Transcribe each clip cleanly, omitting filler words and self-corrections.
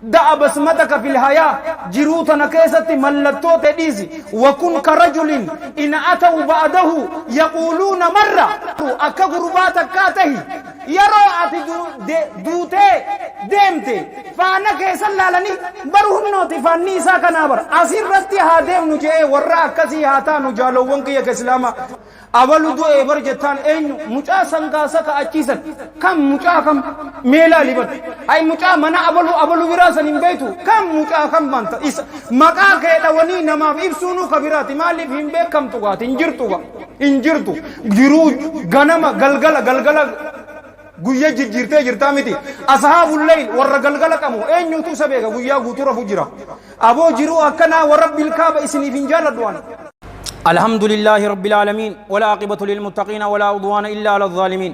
دع بسمتك في الحياة جروتا نكيسة ملتو تديزي وكن كرجل إن أتوا بعده يقولون مرة أكا غرباتك كاته يرو أتي دوتي ديمتي فانا كيسا لالني بروهن نوتي فاني ساكا نابر أسير رتي هادم نجي ورا أكسي هاتا نجالو ونكي يك إسلاما أولو دو إبر جتان أين مجا سنغاسا كأجيسا كم مجا كم ميلا لبت أي مجا منا أولو وراسا نمبيتو كم مجا كم بانتا مقا كيدا وني نما إبسونو كبيراتي مالي فهم بيك كم توغات انجرتو جرو غنما غلغلا guyya jirte jirta miti ashabul layl warra galgala qamu eenyutu sabega guyya gutura fujira abo jiru akana wa rabbil kaaba isni finjala duwan alhamdulillahi rabbil alamin wala aqibatu lil muttaqin wala udwana illa ala adh-dhalimin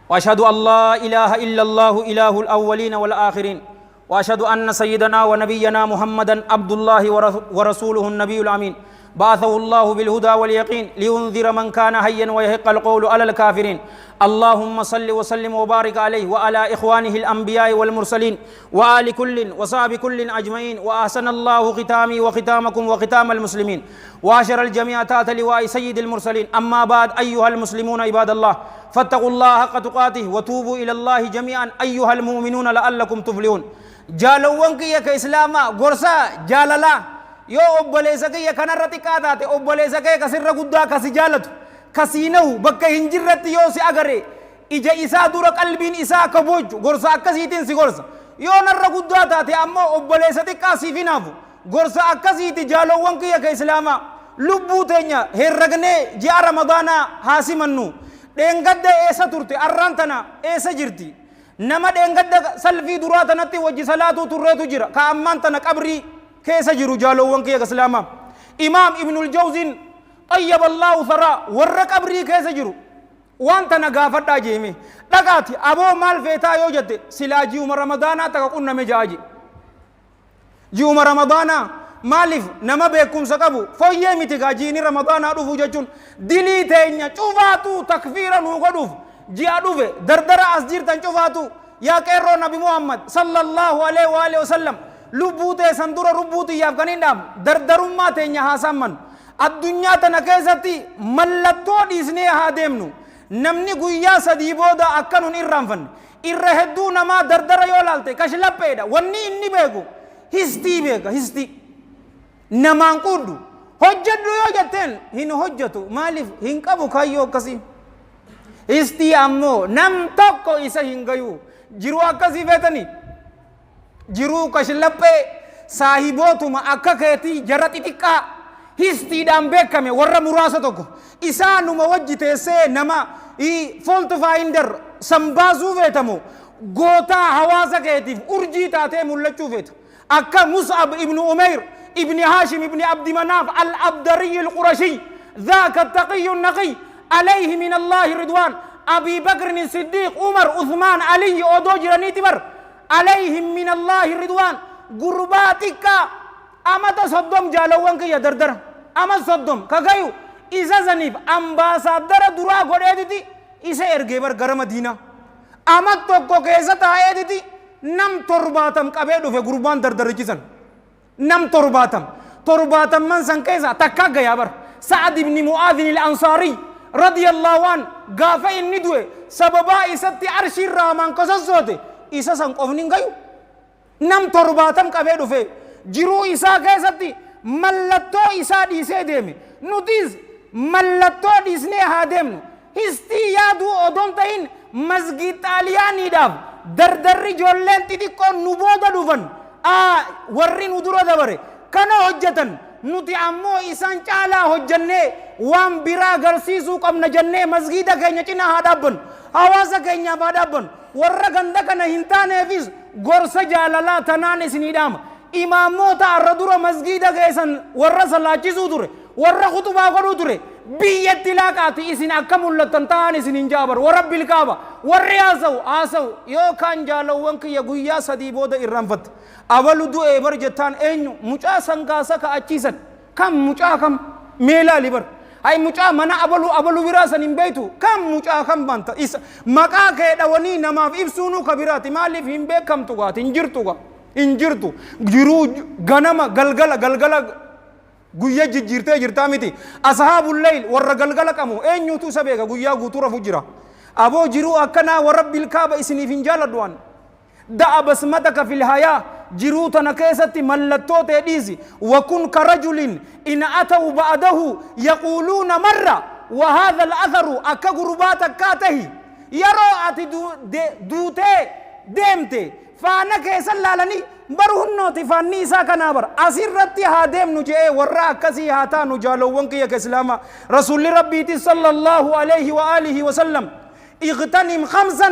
wa ashhadu an la ilaha illa allah ilahul awwalin wal akhirin wa ashhadu anna sayyidana wa nabiyyana muhammadan abdullahi wa rasuluhu an-nabiyul amin بعثه الله بالهدى واليقين لينذر من كان حيا ويحق القول على الكافرين اللهم صل وسلم وبارك عليه وعلى إخوانه الأنبياء والمرسلين وآل كل وصحب كل أجمعين وأحسن الله ختامي وختامكم وختام المسلمين وأشر الجميع تحت لواء سيد المرسلين أما بعد أيها المسلمون عباد الله فاتقوا الله حق تقاته وتوبوا إلى الله جميعا أيها المؤمنون لعلكم تفلحون جالوانك يا كإسلاما غرسا جاللا yoo obboleessa kiyya kanarratti qaataate obboleessa kee kasirra guddaa kasi jaalatu kasiinahu bakka hin jirretti yoo si agare ija isaa dura qalbiin isaa akka boju gorsa akkasiitiin si gorsa yoo narra guddaa taate ammoo obboleessa xiqqaa siif hinaafu gorsa akkasiiti jaalowwan kiyya ka islaamaa lubbuu teenya herragnee ji'a ramadaanaa haasimannu dheengadda eessa turte arraan tana eessa jirti nama dheengadda salfii duraa tanatti wajji salaatuu turreetu jira ka ammaan tana qabrii كيس جرو جالو وانكي كسلاما إمام ابن الجوزين طيب الله ثرى ورق أبري كيس جرو وانت نقافت جيمي لقاتي أبو مال فيتا يوجد سلا جيوم رمضانا تكاكونا مجاجي جيوم رمضانا مالف نما بيكم سكبو فويمي تكاجيني رمضانا رفو جاچون دلي تينيا چوفاتو تكفيرا نوغدوف جيادوف دردر أسجير تنچوفاتو يا كيرو نبي محمد صلى الله عليه وآله وسلم lubbuute sandura rubbuuti yaaf kanindhaam dardarummaa teenya haasamman addunyaa tana keessatti mallattoo dhiisnee haa deemnu namni guyyaa sadii booda akka nun irraanfanne irra hedduu namaa dardara yoo laalte kashlapheedha wanni inni beeku histii beeka histii namaan quuddu hojjedhu yoo jetteen hin hojjetu maaliif hin qabu kayyoo akkasii histii ammoo nam tokko isa hin gayu jiru akkasii feetanii jiru kashlappe saahibotuma akka keetii jara xixiqqaa histiidhaan beekame warra muraasa tokko isaanuma wajji teessee nama fault finder sambaasuu feetamu gootaa hawaasa keetiif urjii taatee mul'achuu feeta akka Mus'ab ibn Umayr ibn Hashim ibn Abdi Manaf al-Abdari al-Qurashi ذاك التقي النقي عليه من الله رضوان أبي بكر الصديق عمر عثمان علي أودو جراني تبر عليهم من الله رضوان غرباتك أما تصدم جالوان كي يدردر أما تصدم كغايو إذا زنيب أمباسادر درا غديتي إذا إرغيبر غرم مدينة أما توكو كيسا تايدتي نم ترباتم كبيدو في غربان دردر جيسن نم ترباتم من سن كيسا تكا غيابر سعد بن معاذ الأنصاري رضي الله عنه غافي الندوه سببا إساتي عرش الرحمن قصصوتي isa san qofnin gayu nam torbaatam qabee dhufe jiruu isaa keessatti mallattoo isaa dhiisee deeme nutis mallattoo dhiisnee haa deemnu histii yaaduu odoon ta'in masgid xaaliyaaniidhaaf dardarri ijoolleen xixiqqoon nu booda dhufan warri nu dura dabare kana hojjetan nuti ammoo isaan caalaa hojjannee waan biraa agarsiisuu qabna jennee masgida keenya cinaa haa dhaabbannu hawaasa keenyaaf haa dhaabbannu warra ganda kana hin taaneefis gorsa jaalalaa tanaan isiniidhaama imaamoota arra dura masgida keessan warra salaachisuu ture warra khutubaa godhuu ture biyyatti laaqaati isin akka mul'attan ta'an isin hin jaabar warabbil kaaba warri haasa'u yookaan jaalawwan kiyya guyyaa sadii booda irraanfatta abalu du'ee bar jettaan eenyu mucaa sangaasa ka'achiisan kam mucaa kam meelaa libar ay mucaa mana abalu biraasan hin beeytu kam mucaa kam banta isa maqaa kee dhawanii namaaf ibsuunu kabiraati maaliif hin beekamtu gaati hin jirtu gaa injirtu jiruu ganama galgala guyya jijjiirtee jirtaa miti ashaabul layl warra galgala qamu eenyutu isa beeka guyyaa guutuu rafu jira aboo jiruu akkanaa warabbil kaaba isiniif hin jaaladhu an da'a basmataka fil hayaa jiruu tana keessatti mallattoo ta'e dhiisi wakun karajulin in ataw ba'dahu yaquuluuna marra wa haadha al-atharu akka gurbaa takkaa tahi yeroo ati duutee deemte faana keessan laalanii baru hunnooti faanni isaa kanaa bar asirratti haa deemnu je'ee warra akkasii haa taanu jaalowwan kiyya ka islaama rasuulli rabbiiti sallallahu alayhi wa alihi wa sallam اغتنم خمسا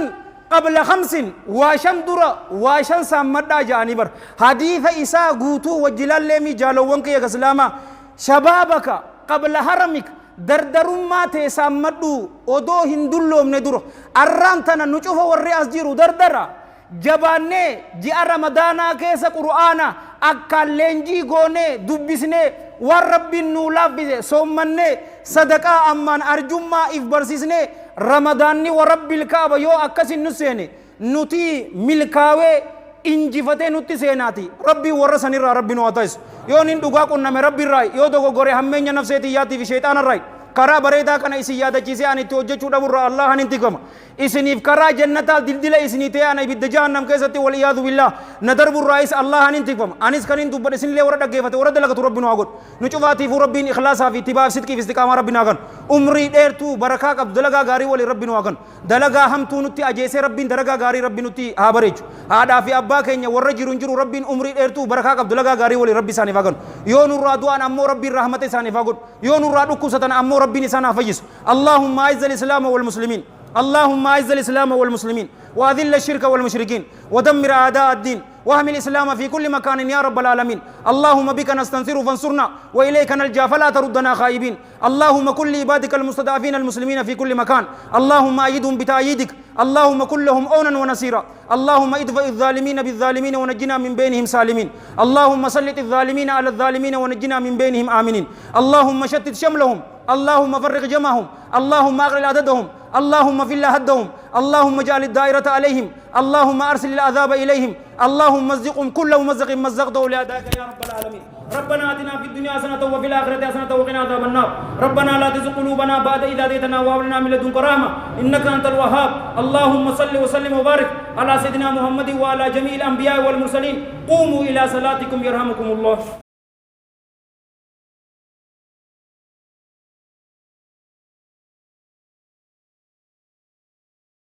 قبل خمس واشن درا واشن سامدا جاني بر حديث إساء قوتو وجلال لمي جالوانك يا كسلاما شبابك قبل حرمك دردرما تسامدو ودو هندلو من درو الرانتنا نشوف والرئاس جيرو دردرا جباني جاء رمضانا كيس قرآنا أكال لنجي غوني دبسني والرب نولافي سومني صدقاء أمان أرجما إفبرسيسني رمضاني ورب الكعبة يو أكسي نسيني نتي ملكاوي إنجفتي نتي سيناتي ربي ورساني ربي نواتيس يو نندوغا كنا من ربي الرأي يو دوغو غوري همين نفسيتي ياتي في شيطان الرأي كرا بريدا كان إسي يادا جيسي آني توجه چودا برا الله هننتكم إسنيف كرا جنتا دل إسنيتي آني بيد جهنم كيستي والعياذ بالله ندر برا إس الله هننتكم أنيس كنين دوبر إسن لي ورد كيفته ورد لك ربنا أقول نشوفاتي في ربين إخلاصها في اتباع صدق في استقامة ربنا أقول عمري ديرتو بركة قب دلقا غاري ولي ربنا أقول دلقا هم تونتي أجيسي ربين دلقا غاري ربنا تي هابريج هذا في أبا كينيا ورجي رنجرو ربين عمري ديرتو بركة قب دلقا غاري ولي ربي ساني فاقول يون الرادوان أمو ربي الرحمة ساني فاقول يون الرادو كوسة أمو ربي نسانا فجس اللهم أعز الإسلام والمسلمين اللهم أعز الإسلام والمسلمين وأذل الشرك والمشركين ودمر أعداء الدين واهم الإسلام في كل مكان يا رب العالمين اللهم بك نستنصر فانصرنا وإليك نلجأ فلا تردنا خائبين اللهم كن لعبادك المستضعفين المسلمين في كل مكان اللهم أيدهم بتأييدك اللهم كن لهم عونا ونصيرا اللهم ادفع الظالمين بالظالمين ونجنا من بينهم سالمين اللهم سلط الظالمين على الظالمين ونجنا من بينهم آمنين اللهم شتت شملهم اللهم فرق جمعهم اللهم أغرل عددهم اللهم فل هدهم اللهم اجعل الدائرة عليهم اللهم أرسل العذاب إليهم اللهم مزقهم كل ممزق مزقته لأعدائك يا رب العالمين ربنا آتنا في الدنيا حسنة وفي الآخرة حسنة وقنا عذاب النار ربنا لا تزغ قلوبنا بعد إذ هديتنا وهب لنا من لدنك رحمة إنك أنت الوهاب اللهم صل وسلم وبارك على سيدنا محمد وعلى جميع الأنبياء والمرسلين قوموا إلى صلاتكم يرحمكم الله